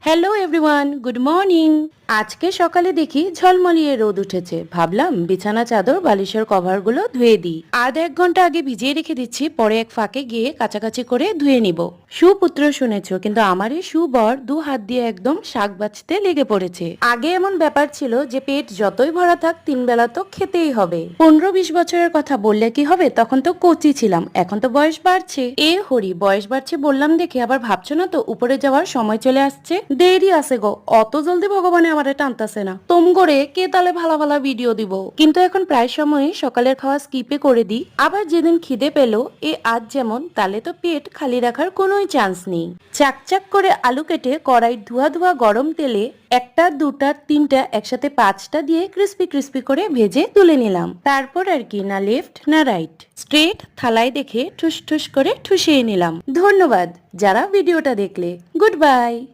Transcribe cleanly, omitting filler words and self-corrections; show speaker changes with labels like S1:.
S1: Hello everyone, good morning. আজকে সকালে দেখি ঝলমলিয়ে রোদ উঠেছে। ভাবলাম বিছানা চাদর বালিশের কভারগুলো ধুয়ে দিই। আধ এক ঘন্টা আগে ভিজিয়ে রেখে দিচ্ছি, পরে এক ফাঁকে গিয়ে কাছাকাছি করে ধুয়ে নিব। সুপুত্র শুনেছ, কিন্তু আমার এই সুবর দু হাত দিয়ে একদম শাক বাছতে লেগে পড়েছে। আগে এমন ব্যাপার ছিল যে পেট যতই ভরা থাক 3 বেলা তো খেতেই হবে। 15-20 বছরের কথা বললে কি হবে, তখন তো কচি ছিলাম, এখন তো বয়স বাড়ছে। এ হরি, বয়স বাড়ছে বললাম দেখে আবার ভাবছো না তো উপরে যাওয়ার সময় চলে আসছে? দেরি আছে গো, অত জলদি ভগবানে আমারে টানতাছে না। তোম করে কে তালে ভালা ভালা ভিডিও দিব, কিন্তু এখন প্রায় সময় সকালের খাওয়া স্কিপে করে দিই। আবার যেদিন খিদে পেলো, আজ যেমন, তাহলে তো পেট খালি রাখার কোনোই চান্স নেই। চাকচাক করে আলু কেটে কড়াই ধোয়া ধোয়া গরম তেলে একটা, দুটা, তিনটা, একসাথে 5টা দিয়ে ক্রিস্পি ক্রিস্পি করে ভেজে তুলে নিলাম। তারপর আর কি, না লেফট না রাইট, স্ট্রেট থালায় দেখে ঠুস ঠুস করে ঠুসিয়ে নিলাম। ধন্যবাদ যারা ভিডিওটা দেখলে। Good bye.